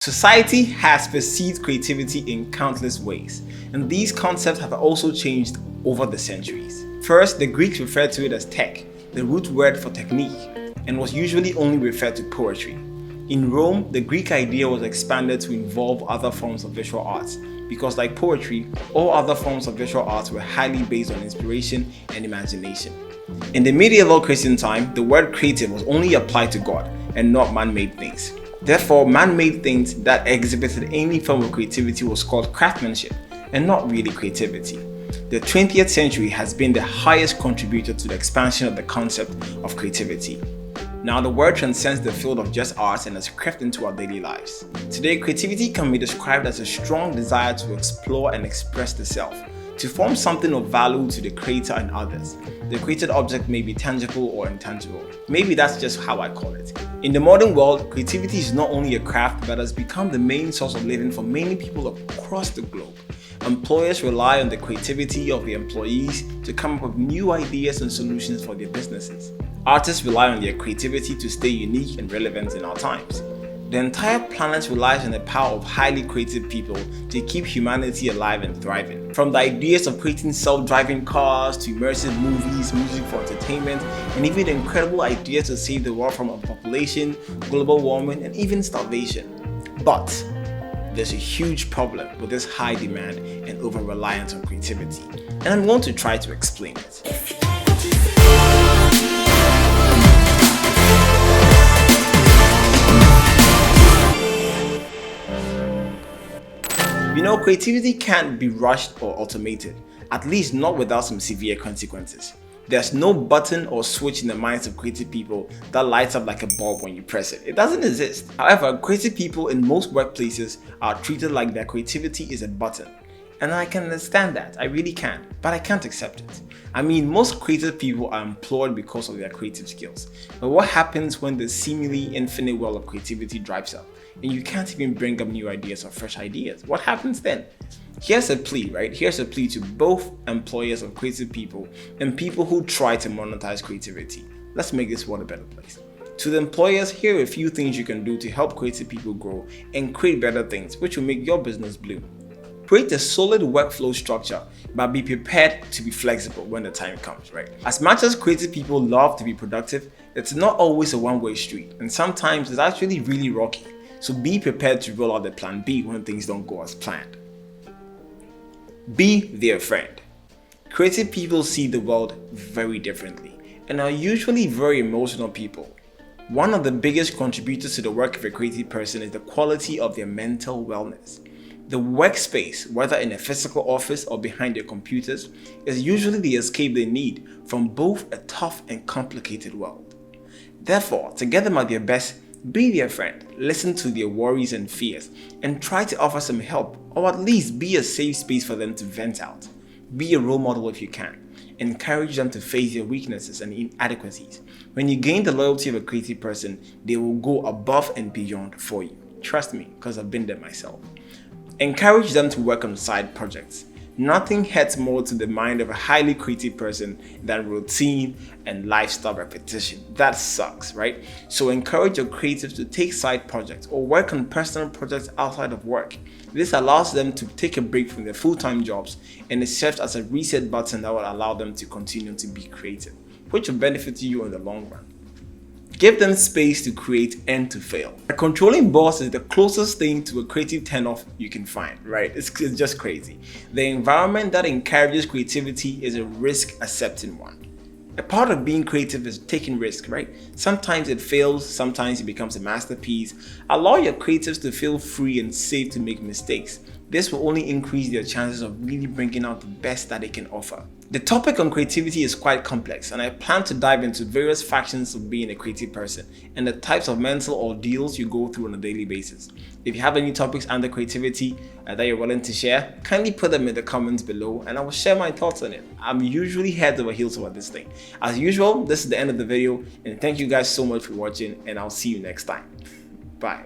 Society has perceived creativity in countless ways, and these concepts have also changed over the centuries. First, the Greeks referred to it as tech, the root word for technique, and was usually only referred to poetry. In Rome, the Greek idea was expanded to involve other forms of visual arts, because like poetry, all other forms of visual arts were highly based on inspiration and imagination. In the medieval Christian time, the word creative was only applied to God and not man-made things. Therefore, man-made things that exhibited any form of creativity was called craftsmanship, and not really creativity. The 20th century has been the highest contributor to the expansion of the concept of creativity. Now, the word transcends the field of just arts and has crept into our daily lives. Today, creativity can be described as a strong desire to explore and express the self, to form something of value to the creator and others. The created object may be tangible or intangible. Maybe that's just how I call it. In the modern world, creativity is not only a craft but has become the main source of living for many people across the globe. Employers rely on the creativity of their employees to come up with new ideas and solutions for their businesses. Artists rely on their creativity to stay unique and relevant in our times. The entire planet relies on the power of highly creative people to keep humanity alive and thriving. From the ideas of creating self-driving cars to immersive movies, music for entertainment, and even the incredible ideas to save the world from overpopulation, global warming, and even starvation. But there's a huge problem with this high demand and over-reliance on creativity, and I'm going to try to explain it. You know, creativity can't be rushed or automated, at least not without some severe consequences. There's no button or switch in the minds of creative people that lights up like a bulb when you press it. It doesn't exist. However, creative people in most workplaces are treated like their creativity is a button. And I can understand that, I really can, but I can't accept it. I mean, most creative people are employed because of their creative skills. But what happens when the seemingly infinite well of creativity dries up and you can't even bring up new ideas or fresh ideas? What happens then? Here's a plea, right? Here's a plea to both employers of creative people and people who try to monetize creativity. Let's make this world a better place. To the employers, here are a few things you can do to help creative people grow and create better things, which will make your business bloom. Create a solid workflow structure, but be prepared to be flexible when the time comes, right? As much as creative people love to be productive, it's not always a one-way street, and sometimes it's actually really rocky. So be prepared to roll out the plan B when things don't go as planned. Be their friend. Creative people see the world very differently and are usually very emotional people. One of the biggest contributors to the work of a creative person is the quality of their mental wellness. The workspace, whether in a physical office or behind their computers, is usually the escape they need from both a tough and complicated world. Therefore, to get them at their best, be their friend, listen to their worries and fears, and try to offer some help, or at least be a safe space for them to vent out. Be a role model if you can. Encourage them to face their weaknesses and inadequacies. When you gain the loyalty of a creative person, they will go above and beyond for you. Trust me, because I've been there myself. Encourage them to work on side projects. Nothing hurts more to the mind of a highly creative person than routine and lifestyle repetition. That sucks, right? So encourage your creatives to take side projects or work on personal projects outside of work. This allows them to take a break from their full-time jobs, and it serves as a reset button that will allow them to continue to be creative, which will benefit you in the long run. Give them space to create and to fail. A controlling boss is the closest thing to a creative turn-off you can find, right? It's just crazy. The environment that encourages creativity is a risk-accepting one. A part of being creative is taking risks, right? Sometimes it fails, sometimes it becomes a masterpiece. Allow your creatives to feel free and safe to make mistakes. This will only increase their chances of really bringing out the best that they can offer. The topic on creativity is quite complex, and I plan to dive into various factions of being a creative person and the types of mental ordeals you go through on a daily basis. If you have any topics under creativity that you're willing to share, kindly put them in the comments below and I will share my thoughts on it. I'm usually head over heels about this thing. As usual, this is the end of the video, and thank you guys so much for watching, and I'll see you next time. Bye.